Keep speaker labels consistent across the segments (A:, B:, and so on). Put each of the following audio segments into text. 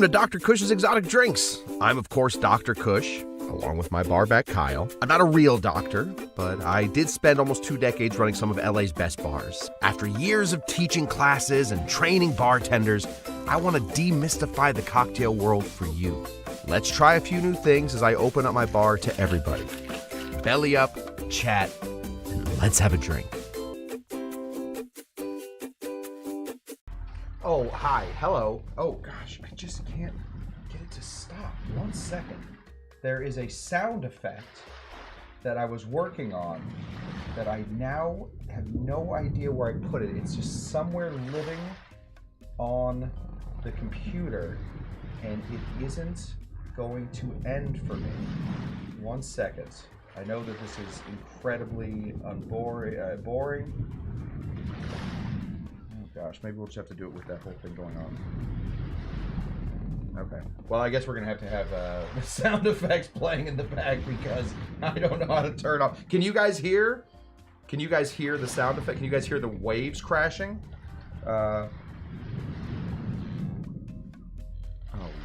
A: to Dr. Cush's Exotic Drinks. I'm, of course, Dr. Cush, along with my barback Kyle. I'm not a real doctor, but I did spend almost 2 decades running some of LA's best bars. After years of teaching classes and training bartenders, I want to demystify the cocktail world for you. Let's try a few new things as I open up my bar to everybody. Belly up, chat, and let's have a drink. Oh, hi, hello. Oh gosh, I just can't get it to stop. 1 second. There is a sound effect that I was working on that I now have no idea where I put it. It's just somewhere living on the computer, and it isn't going to end for me. 1 second. I know that this is incredibly boring. Gosh, maybe we'll just have to do it with that whole thing going on. Okay. Well, I guess we're going to have the sound effects playing in the back because I don't know how to turn off. Can you guys hear? Can you guys hear the sound effect? Can you guys hear the waves crashing? Oh,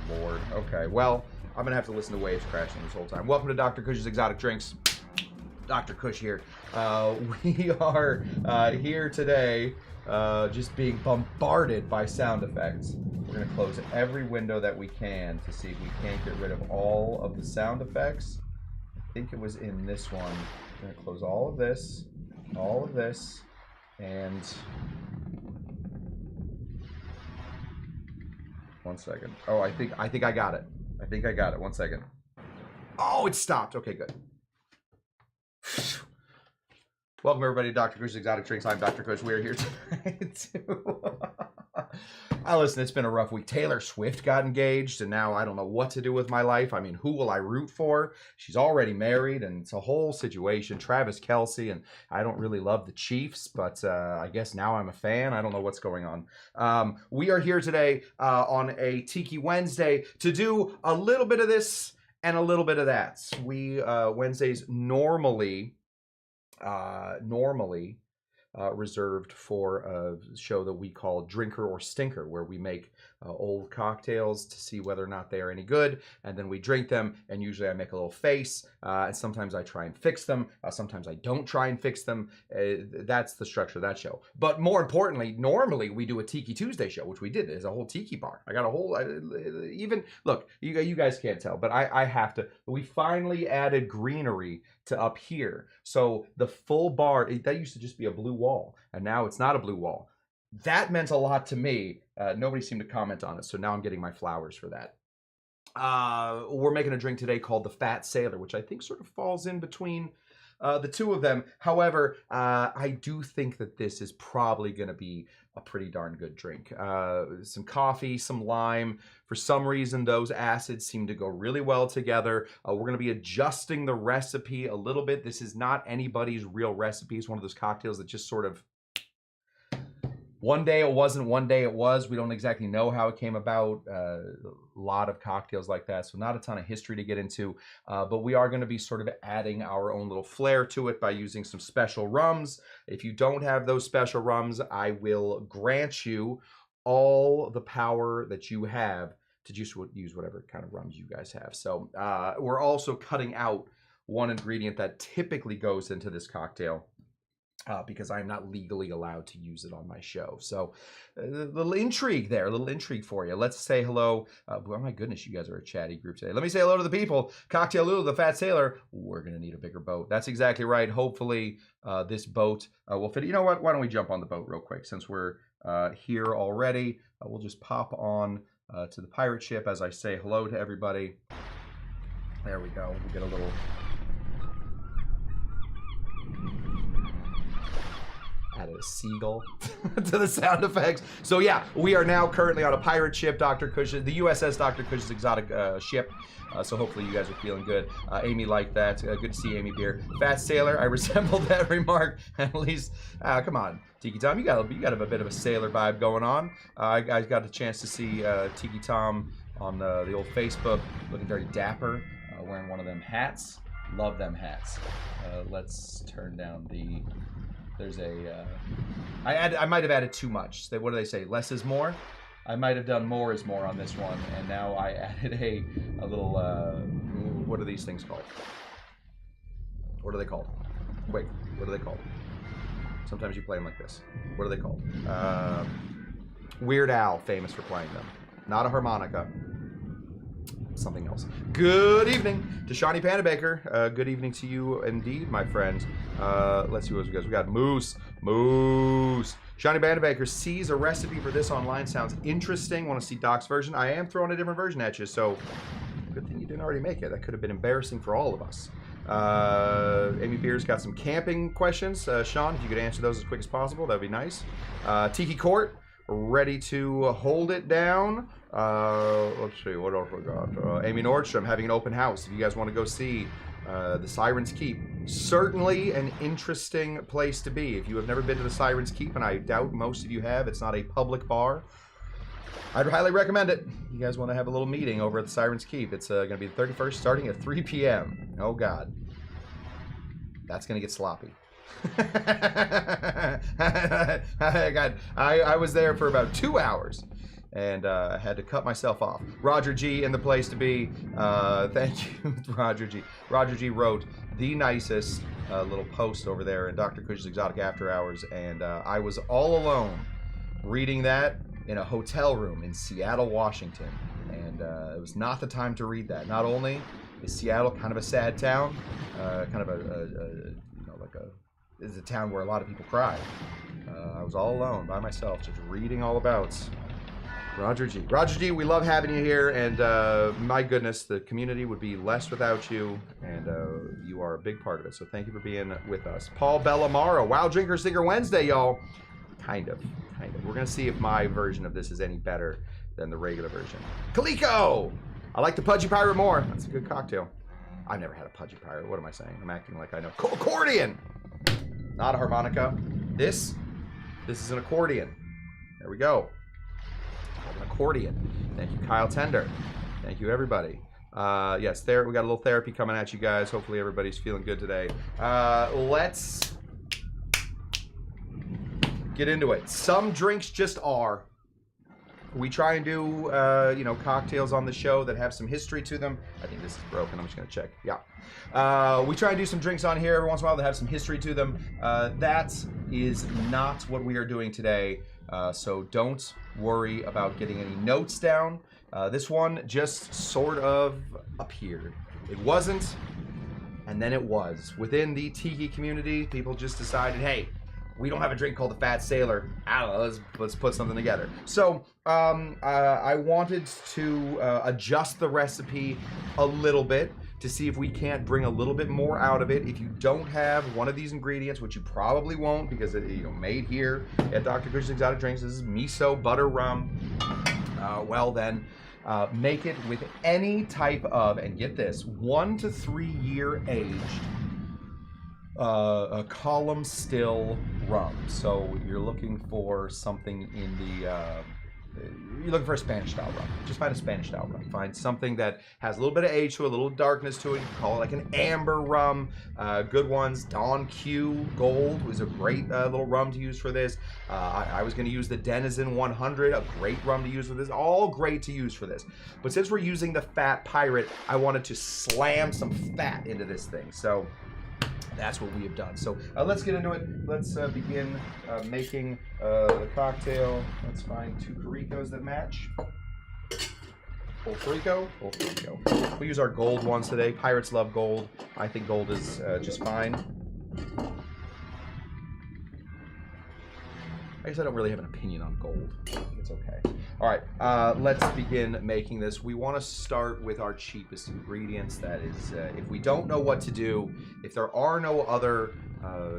A: Lord. Okay. Well, I'm going to have to listen to waves crashing this whole time. Welcome to Dr. Cush's Exotic Drinks. Dr. Cush here. We are here today just being bombarded by sound effects. We're going to close every window that we can to see if we can't get rid of all of the sound effects. I think it was in this one. We're going to close all of this, and 1 second. Oh, I think I got it. I think I got it. 1 second. Oh, it stopped. Okay, good. Welcome everybody to Dr. Cush's Exotic Drinks. I'm Dr. Cush. We're here tonight to... Listen, it's been a rough week. Taylor Swift got engaged, and now I don't know what to do with my life. I mean, who will I root for? She's already married, and it's a whole situation. Travis Kelce, and I don't really love the Chiefs, but I guess now I'm a fan. I don't know what's going on. We are here today on a Tiki Wednesday to do a little bit of this and a little bit of that. We Wednesdays normally reserved for a show that we call Drinker or Stinker, where we make old cocktails to see whether or not they are any good, and then we drink them, and usually I make a little face, and sometimes I try and fix them, sometimes I don't try and fix them. That's the structure of that show. But more importantly, normally we do a Tiki Tuesday show, which we did. There's a whole tiki bar. I got a whole, even, look, you guys can't tell, but I have to, we finally added greenery to up here. So the full bar, that used to just be a blue wall, and now it's not a blue wall. That meant a lot to me. Nobody seemed to comment on it, so now I'm getting my flowers for that. We're making a drink today called the Fat Sailor, which I think sort of falls in between the two of them. However, I do think that this is probably going to be a pretty darn good drink. Some coffee, some lime. For some reason, those acids seem to go really well together. We're going to be adjusting the recipe a little bit. This is not anybody's real recipe. It's one of those cocktails that just sort of, one day it wasn't, one day it was. We don't exactly know how it came about. A lot of cocktails like that, so not a ton of history to get into. But we are going to be sort of adding our own little flair to it by using some special rums. If you don't have those special rums, I will grant you all the power that you have to just use whatever kind of rums you guys have. So we're also cutting out one ingredient that typically goes into this cocktail, because I'm not legally allowed to use it on my show. So a little intrigue there, a little intrigue for you. Let's say hello. Oh my goodness, you guys are a chatty group today. Let me say hello to the people. Cocktail Lulu, the Fat Sailor. We're going to need a bigger boat. That's exactly right. Hopefully this boat will fit. You know what? Why don't we jump on the boat real quick? Since we're here already, we'll just pop on to the pirate ship as I say hello to everybody. There we go. We'll get a little... added a seagull to the sound effects. So yeah, we are now currently on a pirate ship, Dr. Cush, the USS Dr. Cush's exotic ship. So hopefully you guys are feeling good. Amy liked that. Good to see Amy Beer. Fat Sailor, I resembled that remark. At least, come on, Tiki Tom, you got a bit of a sailor vibe going on. I got a chance to see Tiki Tom on the old Facebook, looking very dapper, wearing one of them hats. Love them hats. Let's turn down the... There's a, I might have added too much. What do they say? Less is more? I might have done more is more on this one, and now I added a little, what are these things called? What are they called? Wait, what are they called? Sometimes you play them like this. What are they called? Weird Al, famous for playing them. Not a harmonica. Something else. Good evening to Shawnee Panda Baker. Good evening to you indeed, my friend. Let's see what we got. We got Moose. Shawnee Panda Baker sees a recipe for this online. Sounds interesting. Want to see Doc's version? I am throwing a different version at you, so good thing you didn't already make it. That could have been embarrassing for all of us. Amy Beers got some camping questions. Sean, if you could answer those as quick as possible, that'd be nice. Tiki Court, ready to hold it down. Let's see, what else we got? Amy Nordstrom having an open house. If you guys want to go see the Siren's Keep, certainly an interesting place to be. If you have never been to the Siren's Keep, and I doubt most of you have, it's not a public bar. I'd highly recommend it. You guys want to have a little meeting over at the Siren's Keep. It's going to be the 31st, starting at 3 p.m. Oh, God. That's going to get sloppy. God, I was there for about 2 hours. And I had to cut myself off. Roger G in the place to be. Thank you, Roger G. Roger G wrote the nicest little post over there in Dr. Cush's Exotic After Hours. And I was all alone reading that in a hotel room in Seattle, Washington. And it was not the time to read that. Not only is Seattle kind of a sad town, kind of it's a town where a lot of people cry. I was all alone by myself, just reading all about Roger G. Roger G, we love having you here, and my goodness, the community would be less without you, and you are a big part of it, so thank you for being with us. Paul Bellamaro, Wow Drinker Stinger Wednesday, y'all. Kind of. We're going to see if my version of this is any better than the regular version. Kaliko! I like the Pudgy Pirate more. That's a good cocktail. I've never had a Pudgy Pirate. What am I saying? I'm acting like I know. Accordion! Not a harmonica. This is an accordion. There we go. An accordion. Thank you, Kyle Tender. Thank you, everybody. Yes, we got a little therapy coming at you guys. Hopefully everybody's feeling good today. Let's get into it. Some drinks just are. We try and do, cocktails on the show that have some history to them. I think this is broken. I'm just going to check. Yeah. We try and do some drinks on here every once in a while that have some history to them. That is not what we are doing today. So don't worry about getting any notes down. This one just sort of appeared. It wasn't, and then it was. Within the Tiki community, people just decided, hey, we don't have a drink called the Fat Sailor. I don't know, let's put something together. So I wanted to adjust the recipe a little bit to see if we can't bring a little bit more out of it. If you don't have one of these ingredients, which you probably won't because it's made here at Dr. Cush's Exotic Drinks, this is miso butter rum. Well then, make it with any type of, and get this, 1 to 3 year aged a column still rum. So you're looking for something in the you're looking for a Spanish style rum. Just find a Spanish style rum. Find something that has a little bit of age to it, a little darkness to it. You can call it like an amber rum. Good ones. Don Q Gold was a great little rum to use for this. I was going to use the Denizen 100, a great rum to use for this. All great to use for this. But since we're using the Fat Pirate, I wanted to slam some fat into this thing. So that's what we have done. So let's get into it. Let's begin making the cocktail. Let's find 2 Caricos that match. Full Carico. We use our gold ones today. Pirates love gold. I think gold is just fine. I guess I don't really have an opinion on gold. I think it's okay. All right, let's begin making this. We want to start with our cheapest ingredients. That is, if we don't know what to do, if there are no other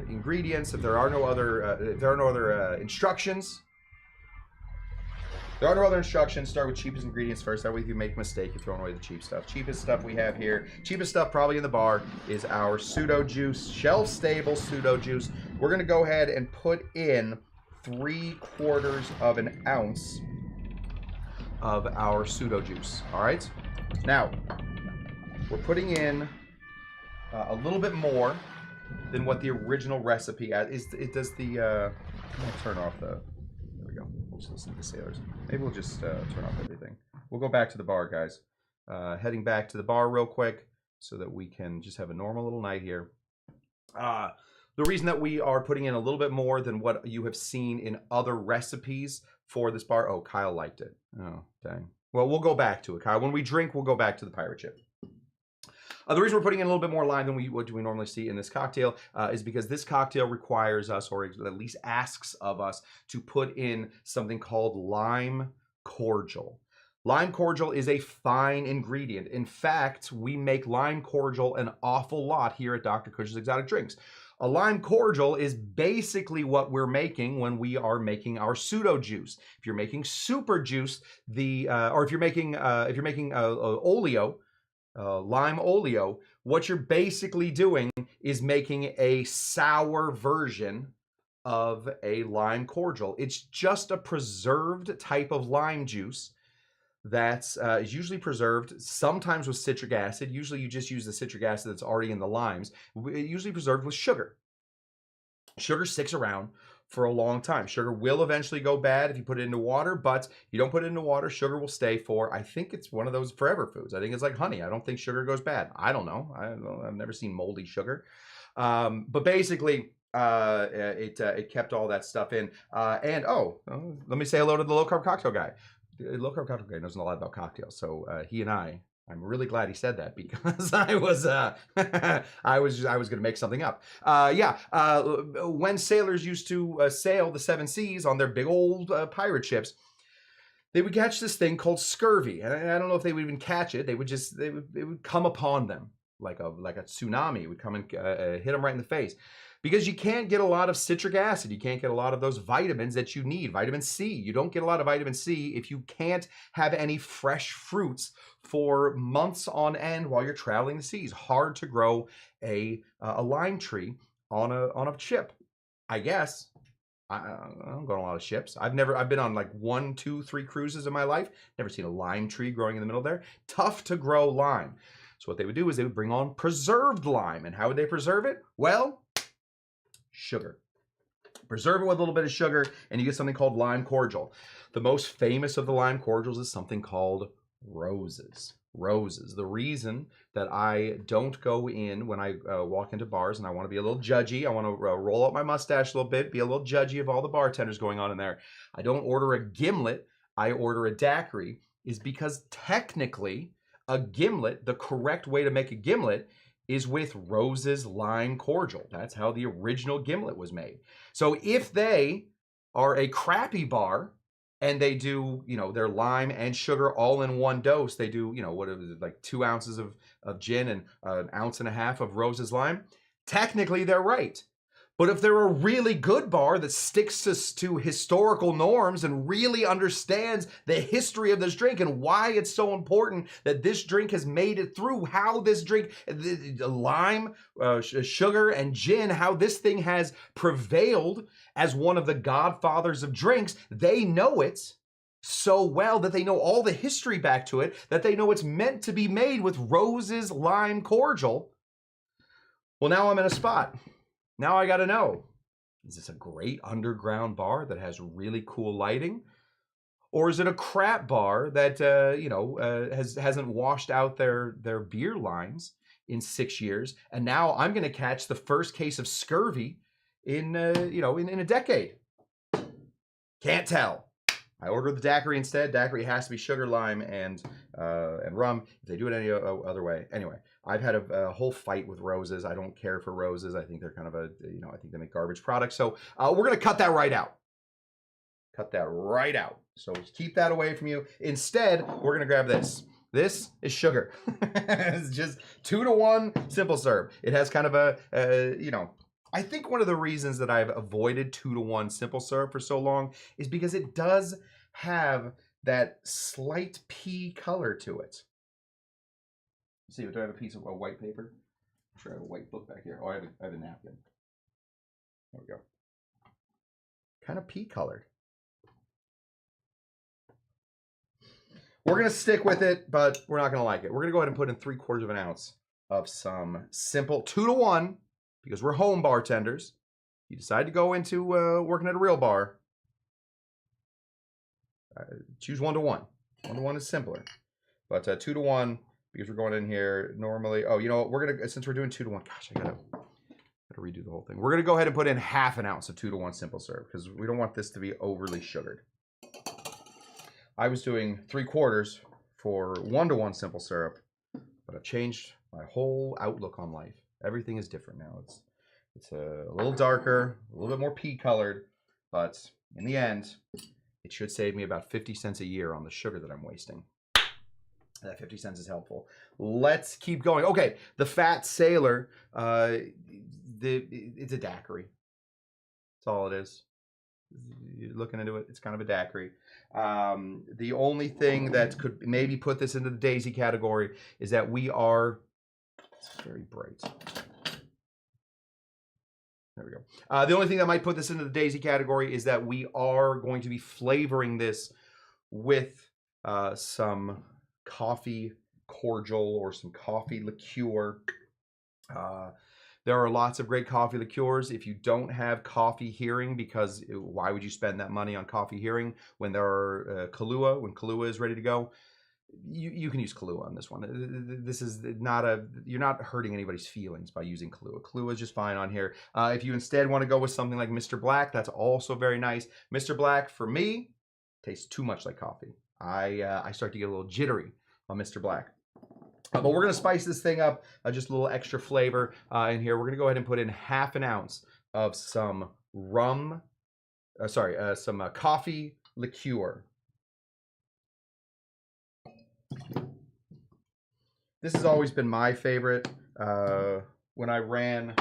A: ingredients, if there are no other instructions. There are no other instructions. Start with cheapest ingredients first. That way, if you make a mistake, you're throwing away the cheap stuff. Cheapest stuff we have here, cheapest stuff probably in the bar, is our pseudo juice, shelf-stable pseudo juice. We're going to go ahead and put in 3/4 of an ounce of our pseudo juice. All right. Now, we're putting in a little bit more than what the original recipe is. It does the. I'm gonna turn off the. There we go. Just listen to the sailors. Maybe we'll just turn off everything. We'll go back to the bar, guys. Heading back to the bar real quick so that we can just have a normal little night here. The reason that we are putting in a little bit more than what you have seen in other recipes for this bar. Oh, Kyle liked it. Oh, dang. Well, we'll go back to it, Kyle. When we drink, we'll go back to the pirate ship. The reason we're putting in a little bit more lime than what we normally see in this cocktail is because this cocktail requires us, or at least asks of us, to put in something called lime cordial. Lime cordial is a fine ingredient. In fact, we make lime cordial an awful lot here at Dr. Cush's Exotic Drinks. A lime cordial is basically what we're making when we are making our pseudo juice. If you're making super juice, or if you're making oleo, lime oleo, what you're basically doing is making a sour version of a lime cordial. It's just a preserved type of lime juice that's usually preserved, sometimes with citric acid. Usually you just use the citric acid that's already in the limes. Usually preserved with sugar. Sugar sticks around for a long time. Sugar will eventually go bad if you put it into water, but you don't put it into water, sugar will stay for, I think it's one of those forever foods. I think it's like honey. I don't think sugar goes bad. I don't know. I've never seen moldy sugar. But basically, it kept all that stuff in. And let me say hello to the low carb cocktail guy. The low carb cocktail guy knows a lot about cocktails. So he and I'm really glad he said that because I was going to make something up. When sailors used to sail the seven seas on their big old pirate ships, they would catch this thing called scurvy, and I don't know if they would even catch it. It would come upon them like a tsunami. It would come and hit them right in the face. Because you can't get a lot of citric acid. You can't get a lot of those vitamins that you need. Vitamin C. You don't get a lot of vitamin C if you can't have any fresh fruits for months on end while you're traveling the seas. Hard to grow a lime tree on a ship, I guess. I don't go on a lot of ships. I've been on like 1, 2, 3 cruises in my life. Never seen a lime tree growing in the middle there. Tough to grow lime. So what they would do is they would bring on preserved lime. And how would they preserve it? Well, sugar. Preserve it with a little bit of sugar and you get something called lime cordial. The most famous of the lime cordials is something called roses. Roses. The reason that I don't go in when I walk into bars and I want to be a little judgy, I want to roll up my mustache a little bit, be a little judgy of all the bartenders going on in there. I don't order a gimlet, I order a daiquiri, is because technically a gimlet, the correct way to make a gimlet is with Rose's lime cordial. That's how the original gimlet was made. So if they are a crappy bar and they do, their lime and sugar all in one dose, they do, what is it, like 2 ounces of gin and 1.5 ounces of Rose's lime, technically they're right. But if they're a really good bar that sticks to historical norms and really understands the history of this drink and why it's so important that this drink has made it through, how this drink, the lime, sugar, and gin, how this thing has prevailed as one of the godfathers of drinks, they know it so well that they know all the history back to it, that they know it's meant to be made with Rose's lime cordial. Well, now I'm in a spot. Now I got to know, is this a great underground bar that has really cool lighting? Or is it a crap bar that, hasn't washed out their beer lines in 6 years? And now I'm going to catch the first case of scurvy in a decade. Can't tell. I ordered the daiquiri instead. Daiquiri has to be sugar, lime, and rum. If they do it any other way. Anyway, I've had a whole fight with Roses. I don't care for Roses. I think they're kind of I think they make garbage products. So we're going to cut that right out. Cut that right out. So keep that away from you. Instead, we're going to grab this. This is sugar. It's just 2-to-1 simple serve. It has kind of I think one of the reasons that I've avoided 2-to-1 simple serve for so long is because it does have that slight pea color to it. Let's see, do I have a piece of white paper? I'm sure I have a white book back here. Oh, I have a napkin. There we go. Kind of pea colored. We're going to stick with it, but we're not going to like it. We're going to go ahead and put in 3/4 ounce of some simple 2-to-1. Because we're home bartenders. You decide to go into working at a real bar. choose 1 to 1. 1 to 1 is simpler. But 2 to 1, because we're going in here normally. Oh, you know what? We're going to, since we're doing 2 to 1, gosh, I gotta redo the whole thing. We're going to go ahead and put in ½ ounce of 2 to 1 simple syrup because we don't want this to be overly sugared. I was doing 3/4 for 1 to 1 simple syrup, but I've changed my whole outlook on life. Everything is different now. It's a little darker, a little bit more pea colored, but in the end, it should save me about 50 cents a year on the sugar that I'm wasting. That 50 cents is helpful. Let's keep going. Okay, the Fat Sailor, it's a daiquiri. That's all it is. You're looking into it, it's kind of a daiquiri. The only thing that could maybe put this into the daisy category is that we are, it's very bright. There we go. The only thing that might put this into the daisy category is that we are going to be flavoring this with some coffee cordial or some coffee liqueur. There are lots of great coffee liqueurs. If you don't have coffee hearing, because why would you spend that money on coffee hearing when there are Kahlua, when Kahlua is ready to go? You can use Kahlua on this one. This is not you're not hurting anybody's feelings by using Kahlua. Kahlua is just fine on here. If you instead want to go with something like Mr. Black, that's also very nice. Mr. Black, for me, tastes too much like coffee. I start to get a little jittery on Mr. Black. But we're going to spice this thing up, just a little extra flavor in here. We're going to go ahead and put in ½ ounce of some some coffee liqueur. This has always been my favorite. When I ran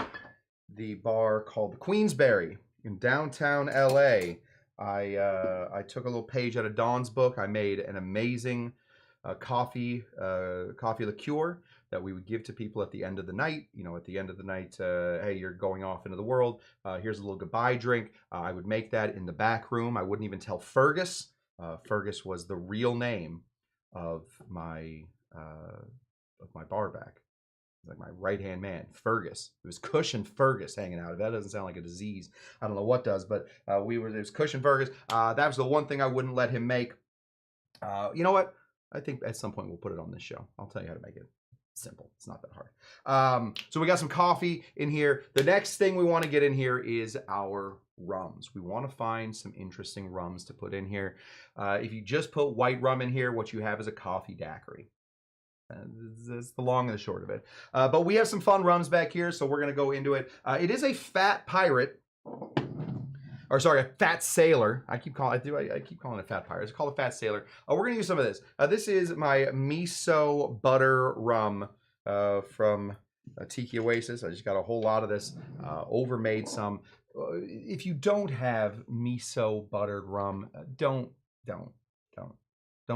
A: the bar called the Queensberry in downtown LA, I took a little page out of Don's book. I made an amazing coffee liqueur that we would give to people at the end of the night. You know, at the end of the night, hey, you're going off into the world. Here's a little goodbye drink. I would make that in the back room. I wouldn't even tell Fergus. Fergus was the real name of my bar back. Like my right-hand man, Fergus. It was Cush and Fergus hanging out. That doesn't sound like a disease. I don't know what does, but it was Cush and Fergus. That was the one thing I wouldn't let him make. You know what? I think at some point we'll put it on this show. I'll tell you how to make it. Simple. It's not that hard. So we got some coffee in here. The next thing we want to get in here is our rums. We want to find some interesting rums to put in here. If you just put white rum in here, what you have is a coffee daiquiri. That's the long and the short of it. But we have some fun rums back here, so we're going to go into it. It is a Fat Pirate. Or sorry, a Fat Sailor. I keep calling it Fat Pirate. It's called a Fat Sailor. We're gonna use some of this. This is my miso butter rum from Tiki Oasis. I just got a whole lot of this. Overmade some. If you don't have miso buttered rum, don't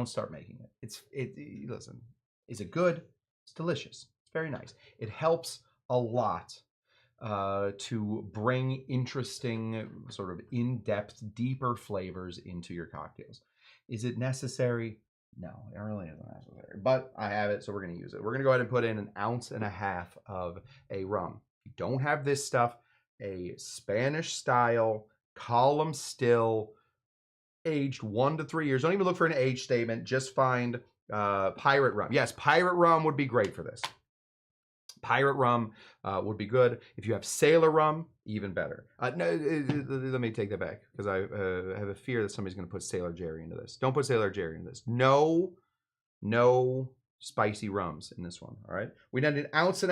A: start making it. Listen, is it good? It's delicious. It's very nice. It helps a lot. To bring interesting, sort of in-depth, deeper flavors into your cocktails. Is it necessary? No, it really isn't necessary. But I have it, so we're going to use it. We're going to go ahead and put in 1.5 ounces of a rum. If you don't have this stuff, a Spanish-style, column still, aged 1 to 3 years. Don't even look for an age statement. Just find pirate rum. Yes, pirate rum would be great for this. Pirate rum would be good. If you have sailor rum, even better. No, let me take that back because I have a fear that somebody's going to put Sailor Jerry into this. Don't put Sailor Jerry into this. No spicy rums in this one. All right. We need 1.5 ounces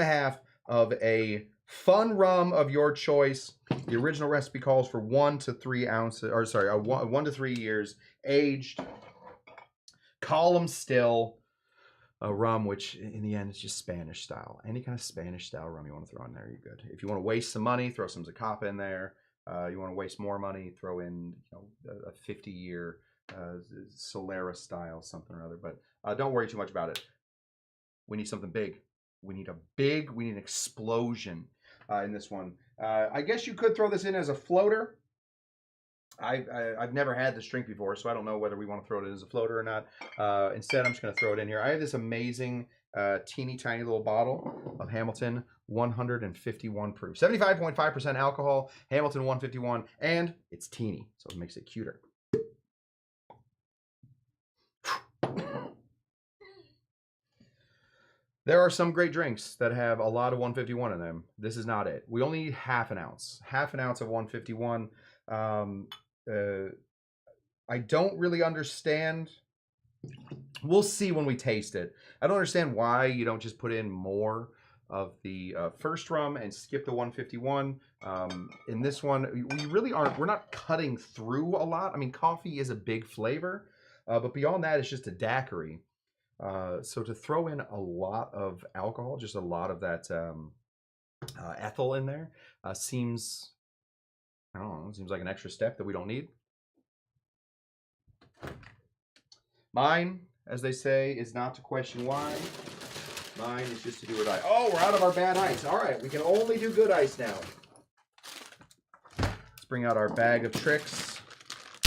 A: of a fun rum of your choice. The original recipe calls for 1 to 3 ounces, or sorry, 1 to 3 years aged, column still. A rum, which in the end is just Spanish style. Any kind of Spanish style rum you want to throw in there, you're good. If you want to waste some money, throw some Zacapa in there. You want to waste more money, throw in a 50-year Solera style something or other. But don't worry too much about it. We need something big. We need an explosion in this one. I guess you could throw this in as a floater. I've never had this drink before, so I don't know whether we want to throw it in as a floater or not. Instead, I'm just going to throw it in here. I have this amazing teeny tiny little bottle of Hamilton 151 proof. 75.5% alcohol, Hamilton 151, and it's teeny, so it makes it cuter. There are some great drinks that have a lot of 151 in them. This is not it. We only need half an ounce. Half an ounce of 151. I don't really understand. We'll see when we taste it. I don't understand why you don't just put in more of the first rum and skip the 151. In this one, we really aren't, we're not cutting through a lot. I mean, coffee is a big flavor, but beyond that, it's just a daiquiri. So to throw in a lot of alcohol, just a lot of that ethyl in there, seems, I don't know, seems like an extra step that we don't need. Mine, as they say, is not to question why. Mine is just to do it right. Oh, we're out of our bad ice. All right, we can only do good ice now. Let's bring out our bag of tricks.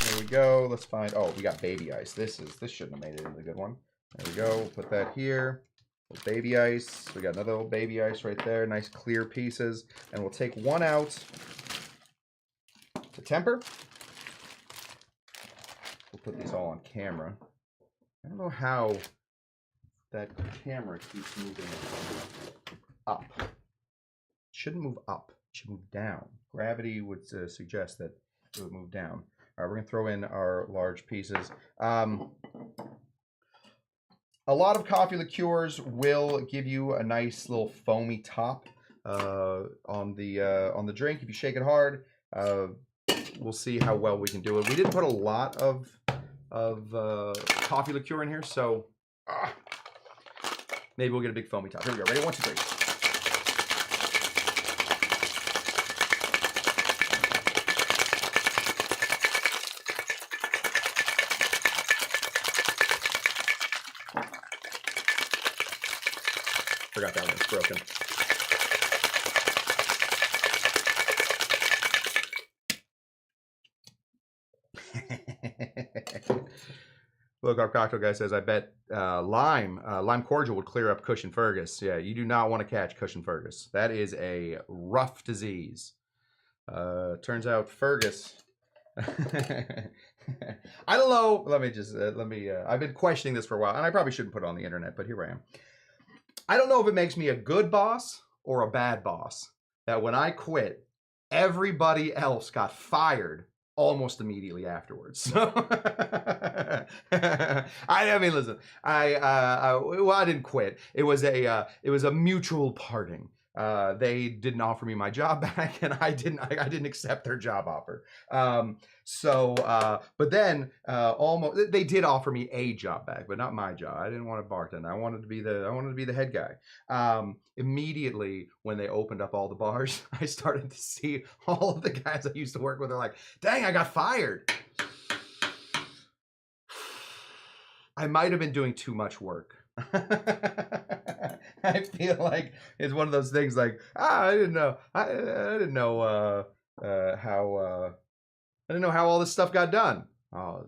A: There we go. Let's find, oh, we got baby ice. This shouldn't have made it into the good one. There we go. Put that here. Baby ice. We got another little baby ice right there. Nice clear pieces. And we'll take one out to temper. We'll put these all on camera. I don't know how that camera keeps moving up. It shouldn't move up. It should move down. Gravity would suggest that it would move down. All right, we're going to throw in our large pieces. A lot of coffee liqueurs will give you a nice little foamy top on the drink. If you shake it hard, we'll see how well we can do it. We didn't put a lot of coffee liqueur in here, so maybe we'll get a big foamy top. Here we go. Ready? 1, 2, 3. Forgot that one was broken. Look, our cocktail guy says, I bet lime cordial would clear up Cush and Fergus. Yeah, you do not want to catch Cush and Fergus. That is a rough disease. Turns out Fergus. I don't know. I've been questioning this for a while, and I probably shouldn't put it on the internet, but here I am. I don't know if it makes me a good boss or a bad boss that when I quit, everybody else got fired almost immediately afterwards. So I mean, listen, I didn't quit. It was a mutual parting. They didn't offer me my job back, and I didn't accept their job offer. But then almost they did offer me a job back, but not my job. I didn't want to bartend. I wanted to be the head guy. Immediately when they opened up all the bars, I started to see all of the guys I used to work with are like, dang, I got fired. I might have been doing too much work. I feel like it's one of those things like, I didn't know how all this stuff got done. Oh,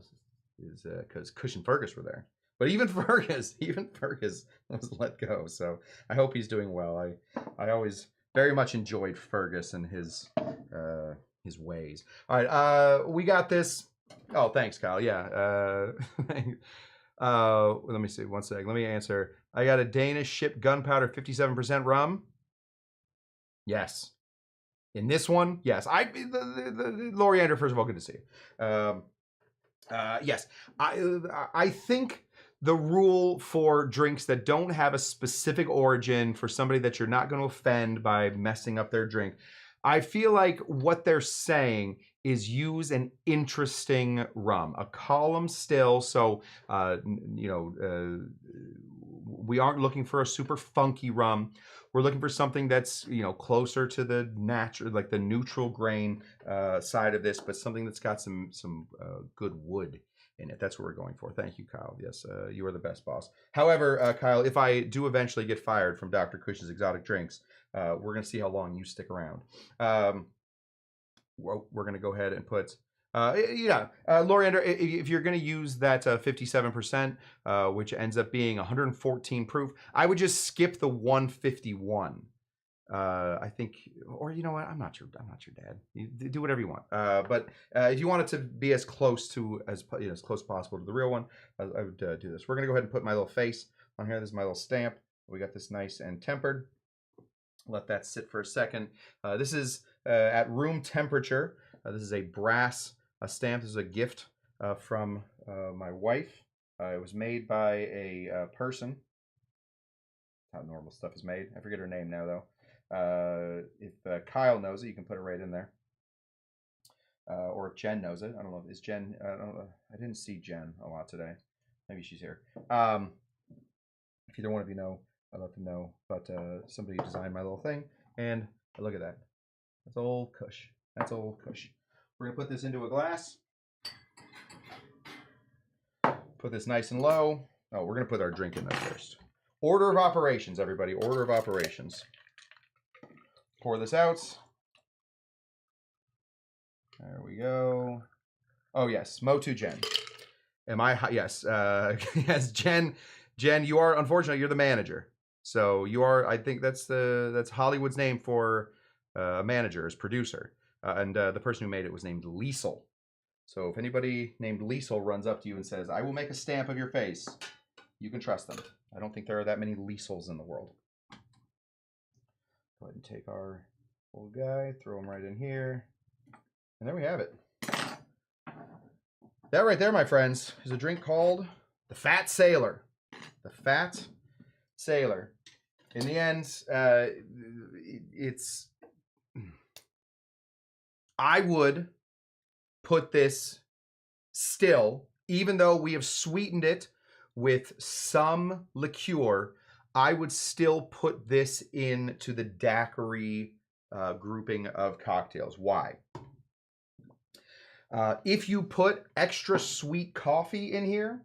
A: it's because Cush and Fergus were there. But even Fergus was let go. So I hope he's doing well. I always very much enjoyed Fergus and his ways. All right, we got this. Oh, thanks, Kyle. Yeah. Let me see. One sec. Let me answer. I got a Danish ship gunpowder 57% rum. Yes. In this one, yes. The Loriander, first of all, good to see you. Yes. I think the rule for drinks that don't have a specific origin for somebody that you're not going to offend by messing up their drink, I feel like what they're saying is use an interesting rum, a column still. So, we aren't looking for a super funky rum. We're looking for something that's, closer to the natural, like the neutral grain side of this, but something that's got some good wood in it. That's what we're going for. Thank you, Kyle. Yes, you are the best boss. However, Kyle, if I do eventually get fired from Dr. Cush's Exotic Drinks, we're going to see how long you stick around. We're going to go ahead and put, Loriander, if you're going to use that 57%, which ends up being 114 proof, I would just skip the 151. I think, or you know what? I'm not your dad. You do whatever you want. But if you want it to be as close as close as possible to the real one, I would do this. We're going to go ahead and put my little face on here. This is my little stamp. We got this nice and tempered. Let that sit for a second. This is at room temperature. This is a brass stamp. This is a gift from my wife. It was made by a person. How normal stuff is made. I forget her name now, though. If Kyle knows it, you can put it right in there. Or if Jen knows it. I don't know. Is Jen? I don't know. I didn't see Jen a lot today. Maybe she's here. If either one of you know, I'd let them know. But somebody designed my little thing. And look at that. That's old Cush. That's old Cush. We're going to put this into a glass. Put this nice and low. Oh, we're going to put our drink in there first. Order of operations, everybody. Order of operations. Pour this out. There we go. Oh, yes. Motu Jen. Am I? Yes. Yes, Jen. Jen, you are, unfortunately, you're the manager. So you are, I think that's Hollywood's name for a manager, is producer. And the person who made it was named Liesel. So if anybody named Liesel runs up to you and says, I will make a stamp of your face, you can trust them. I don't think there are that many Liesels in the world. Go ahead and take our old guy, throw him right in here. And there we have it. That right there, my friends, is a drink called the Fat Sailor. The Fat Sailor. In the end, I would put this still, even though we have sweetened it with some liqueur, I would still put this into the daiquiri grouping of cocktails. Why? If you put extra sweet coffee in here,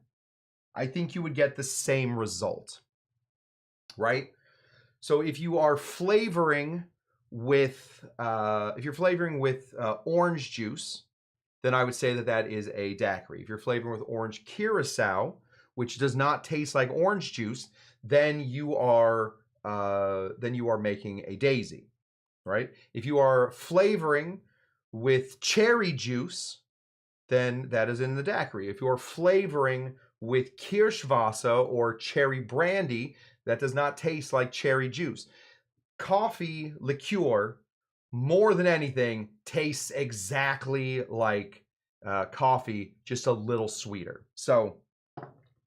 A: I think you would get the same result, right? So if you are flavoring with, orange juice, then I would say that that is a daiquiri. If you're flavoring with orange curacao, which does not taste like orange juice, then you are making a daisy, right? If you are flavoring with cherry juice, then that is in the daiquiri. If you are flavoring with Kirschwasser or cherry brandy, that does not taste like cherry juice. Coffee liqueur, more than anything, tastes exactly like coffee, just a little sweeter. So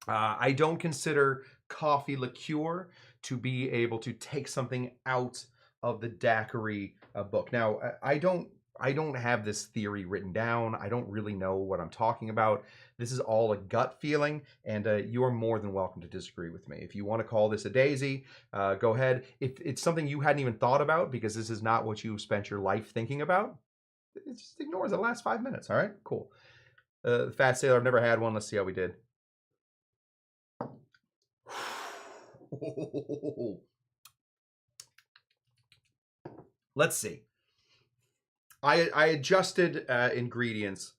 A: I don't consider coffee liqueur to be able to take something out of the daiquiri book. Now, I don't have this theory written down. I don't really know what I'm talking about. This is all a gut feeling, and you are more than welcome to disagree with me. If you want to call this a daisy, go ahead. If it's something you hadn't even thought about because this is not what you spent your life thinking about, just ignore the last 5 minutes, all right? Cool. The Fat Sailor, I've never had one. Let's see how we did. Let's see. I adjusted ingredients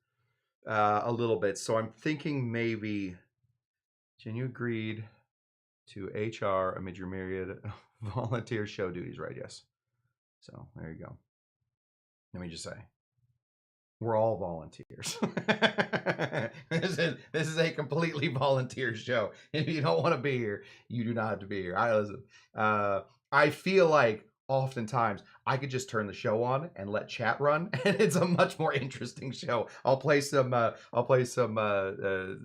A: a little bit, so I'm thinking maybe, Jen, you agreed to HR amid your myriad volunteer show duties, right? Yes. So there you go. Let me just say, we're all volunteers. This is a completely volunteer show. If you don't want to be here, you do not have to be here. I feel like oftentimes I could just turn the show on and let chat run, and it's a much more interesting show. I'll play some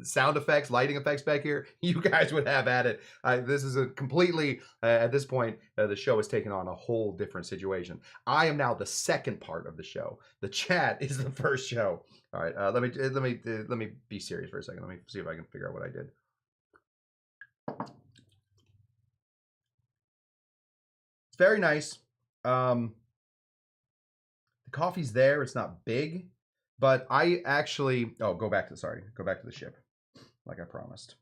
A: sound effects, lighting effects back here. You guys would have at it. This is a completely at this point the show has taken on a whole different situation. I am now the second part of the show. The chat is the first show. All right, let me be serious for a second. Let me see if I can figure out what I did. Very nice. The coffee's there. It's not big, but I actually, go back to the ship, like I promised.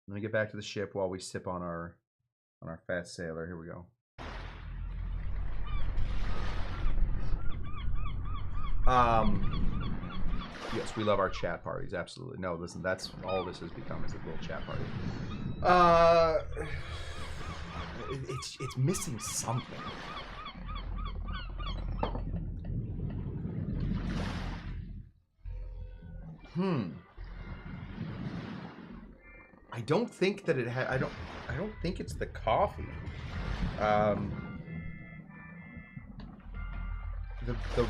A: Let me get back to the ship while we sip on our Fat Sailor. Here we go. Yes, we love our chat parties. Absolutely. No, listen, that's all this has become, is a little chat party. It's missing something. I don't think that it had. I don't think it's the coffee. The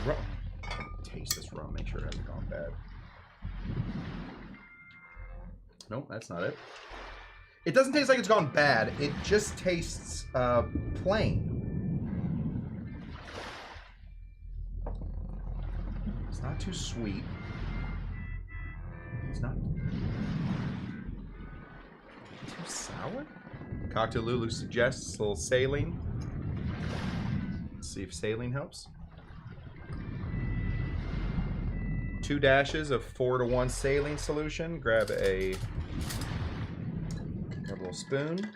A: rum. Taste this rum. Make sure it hasn't gone bad. Nope, that's not it. It doesn't taste like it's gone bad. It just tastes plain. It's not too sweet. It's not too sour. Cocktail Lulu suggests a little saline. Let's see if saline helps. 2 dashes of 4-to-1 saline solution. Grab a little spoon.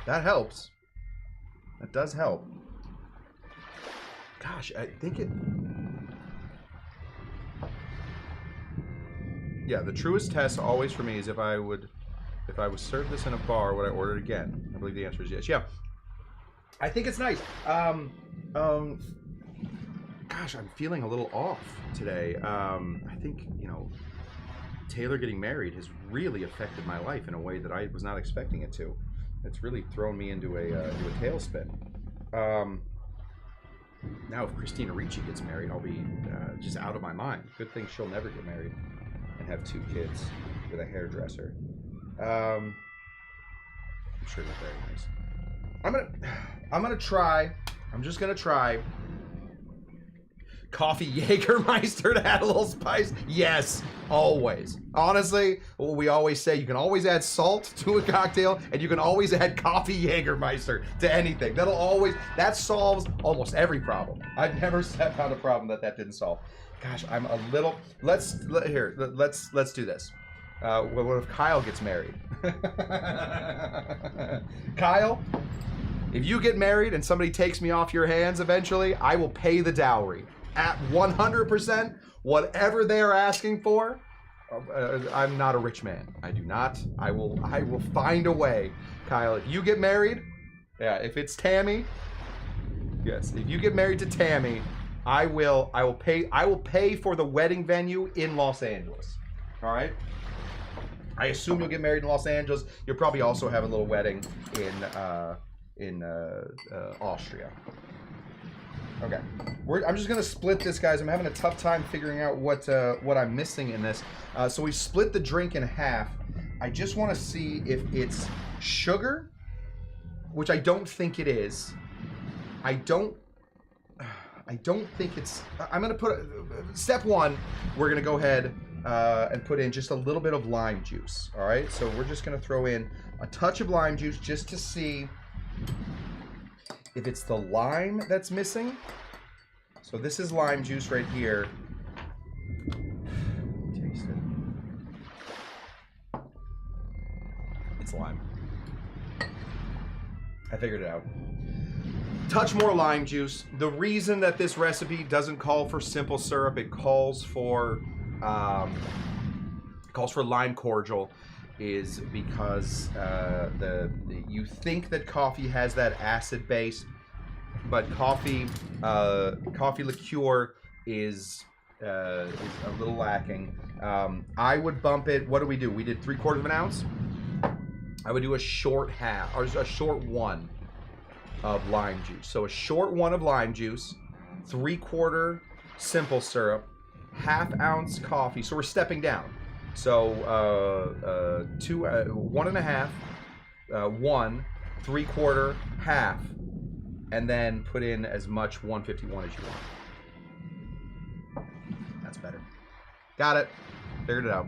A: That helps. That does help. Gosh, I think it... Yeah, the truest test always for me is if I was served this in a bar, would I order it again? I believe the answer is yes. Yeah. I think it's nice. Gosh, I'm feeling a little off today. I think, you know, Taylor getting married has really affected my life in a way that I was not expecting it to. It's really thrown me into a tailspin. Now, if Christina Ricci gets married, I'll be just out of my mind. Good thing she'll never get married and have 2 kids with a hairdresser. I'm sure they're very nice. I'm gonna try. I'm just gonna try coffee Jägermeister to add a little spice. Yes, always. Honestly, what we always say, you can always add salt to a cocktail, and you can always add coffee Jägermeister to anything. That solves almost every problem. I've never found a problem that didn't solve. Gosh, I'm a little. Let's do this. What if Kyle gets married? Kyle, if you get married and somebody takes me off your hands eventually, I will pay the dowry at 100%, whatever they're asking for. I'm not a rich man. I do not. I will find a way. Kyle, if you get married, yeah, if it's Tammy, yes, if you get married to Tammy, I will pay for the wedding venue in Los Angeles. All right? I assume you'll get married in Los Angeles. You'll probably also have a little wedding in Austria. Okay, I'm just gonna split this, guys. I'm having a tough time figuring out what I'm missing in this. So we've split the drink in half. I just want to see if it's sugar, which I don't think it is. I don't think it's. I'm gonna put step 1. We're gonna go ahead and put in just a little bit of lime juice. All right, so we're just gonna throw in a touch of lime juice just to see if it's the lime that's missing. So this is lime juice right here. Taste it. It's lime. I figured it out. Touch more lime juice. The reason that this recipe doesn't call for simple syrup, it calls for lime cordial, is because you think that coffee has that acid base, but coffee liqueur is a little lacking. I would bump it. What do? We did 3/4 of an ounce. I would do a short half, or a short 1 of lime juice. So a short 1 of lime juice, 3/4 simple syrup, 1/2 ounce coffee. So we're stepping down. So 1.5, 1, 3/4, 1/2, and then put in as much 151 as you want. That's better. Got it. Figured it out.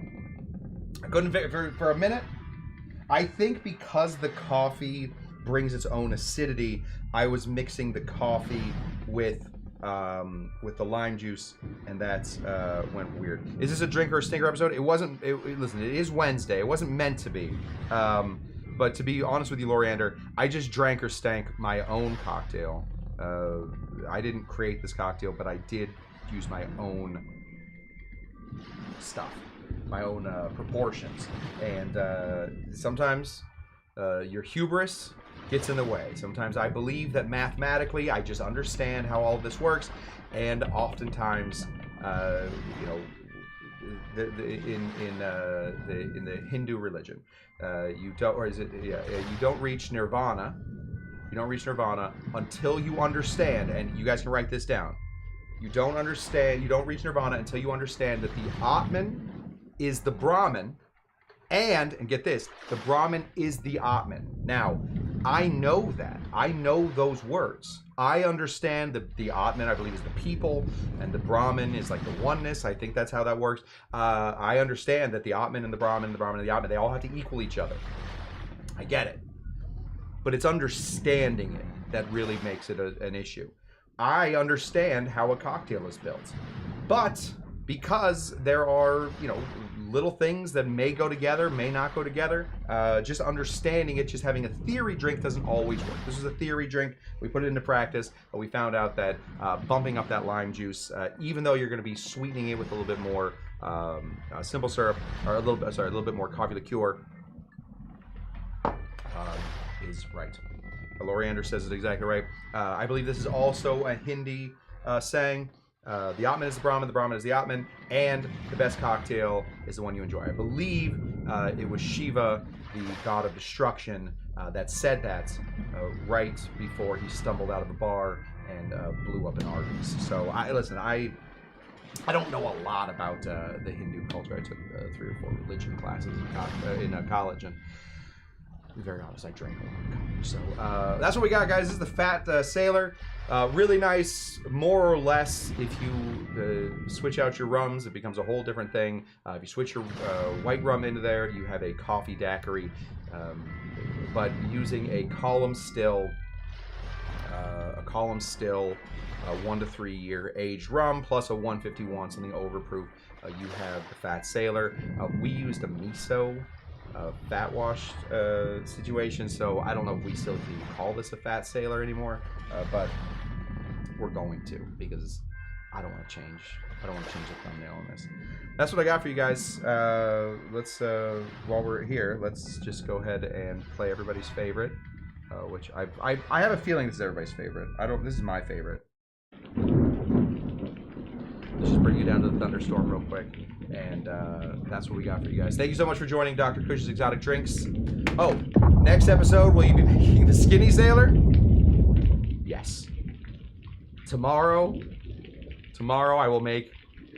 A: I couldn't figure for a minute. I think because the coffee brings its own acidity, I was mixing the coffee with the lime juice, and that's went weird. Is this a drink or a stinker episode? It wasn't. Listen, it is Wednesday. It wasn't meant to be. But to be honest with you, Loriander, I just drank or stank my own cocktail. I didn't create this cocktail, but I did use my own stuff, my own proportions, and sometimes your hubris gets in the way. Sometimes I believe that mathematically I just understand how all of this works, and oftentimes, you know, in the Hindu religion, you don't, or is it? Yeah, you don't reach nirvana. You don't reach nirvana until you understand, and you guys can write this down. You don't reach nirvana until you understand that the Atman is the Brahman, and get this, the Brahman is the Atman. Now, I know that. I know those words. I understand the Atman, I believe, is the people, and the Brahman is like the oneness. I think that's how that works. I understand that the Atman and the Brahman and the Atman, they all have to equal each other. I get it. But it's understanding it that really makes it an issue. I understand how a cocktail is built. But because there are, you know, little things that may go together, may not go together, just understanding it, just having a theory drink doesn't always work. This is a theory drink. We put it into practice, but we found out that bumping up that lime juice, even though you're going to be sweetening it with a little bit more simple syrup, or a little bit more coffee liqueur, is right. Loriander says it exactly right. I believe this is also a Hindi saying. The Atman is the Brahman is the Atman, and the best cocktail is the one you enjoy. I believe it was Shiva, the god of destruction, that said that right before he stumbled out of the bar and blew up in arteries. So, I don't know a lot about the Hindu culture. I took 3 or 4 religion classes in college, and to be very honest, I drank a lot in college. So that's what we got, guys. This is the Fat Sailor. Really nice, more or less. If you switch out your rums, it becomes a whole different thing. If you switch your white rum into there, you have a coffee daiquiri. But using a column still 1 to 3 year aged rum plus a 151, something overproof, you have the Fat Sailor. We used a miso fat wash situation, so I don't know if we still can call this a Fat Sailor anymore, but we're going to, because I don't want to change the thumbnail on this. That's what I got for you guys. Let's while we're here, let's just go ahead and play everybody's favorite, which I have a feeling this is everybody's favorite. This is my favorite. Let's just bring you down to the thunderstorm real quick. And that's what we got for you guys. Thank you so much for joining Dr. Cush's Exotic Drinks. Oh, next episode, will you be making the Skinny Sailor? Yes. Tomorrow I will make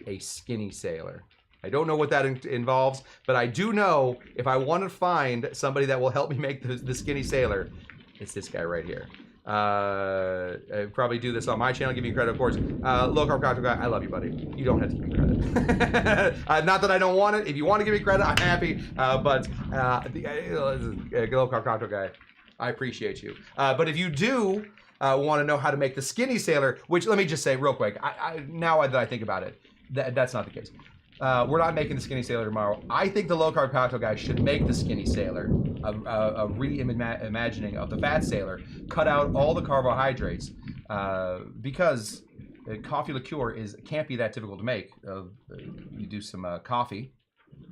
A: a Skinny Sailor. I don't know what that involves, but I do know if I want to find somebody that will help me make the Skinny Sailor, it's this guy right here. I'd probably do this on my channel, give me credit, of course. Low Carb Cocktail Guy, I love you, buddy. You don't have to give me credit. Not that I don't want it. If you want to give me credit, I'm happy. But Low Carb Cocktail Guy, I appreciate you. But if you do want to know how to make the Skinny Sailor, which let me just say real quick, now that I think about it, that's not the case. We're not making the Skinny Sailor tomorrow. I think the Low Carb Cocktail Guy should make the Skinny Sailor, a reimagining of the Fat Sailor, cut out all the carbohydrates, because coffee liqueur can't be that difficult to make. You do some coffee,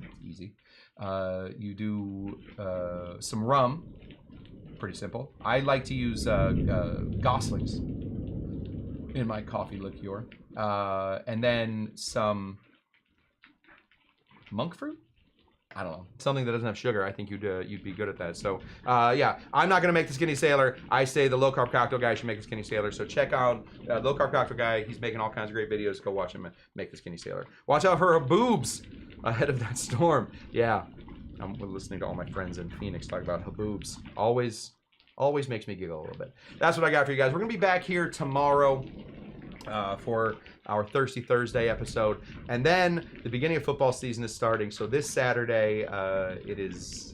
A: it's easy. You do some rum, pretty simple. I like to use Goslings in my coffee liqueur, and then some monk fruit? I don't know. Something that doesn't have sugar. I think you'd be good at that. So, yeah, I'm not going to make the Skinny Sailor. I say the Low Carb Cocktail Guy should make the Skinny Sailor. So check out Low Carb Cocktail Guy. He's making all kinds of great videos. Go watch him make the Skinny Sailor. Watch out for her boobs ahead of that storm. Yeah, I'm listening to all my friends in Phoenix talk about her boobs. Always makes me giggle a little bit. That's what I got for you guys. We're going to be back here tomorrow for our Thirsty Thursday episode, and then the beginning of football season is starting. So this Saturday, it's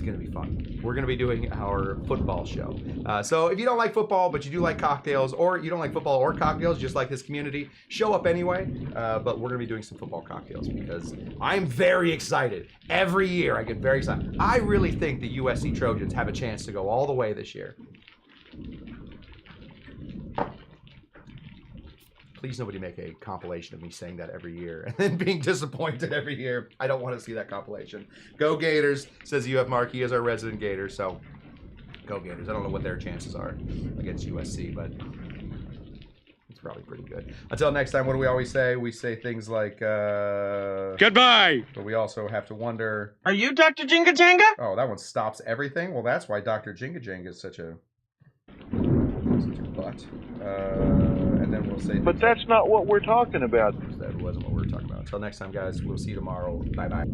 A: going to be fun. We're going to be doing our football show. So if you don't like football, but you do like cocktails, or you don't like football or cocktails, just like this community, show up anyway. But we're going to be doing some football cocktails because I'm very excited. Every year I get very excited. I really think the USC Trojans have a chance to go all the way this year. Please nobody make a compilation of me saying that every year and then being disappointed every year. I don't want to see that compilation. Go Gators, says UF Mark. He is our resident Gator, so go Gators. I don't know what their chances are against USC, but it's probably pretty good. Until next time, what do we always say? We say things like,
B: goodbye!
A: But we also have to wonder...
C: Are you Dr. Jinga Janga?
A: Oh, that one stops everything? Well, that's why Dr. Jinga Janga is such a butt. And then we'll say...
D: But that's not what we're talking about.
A: That wasn't what we were talking about. Until next time, guys. We'll see you tomorrow. Bye-bye.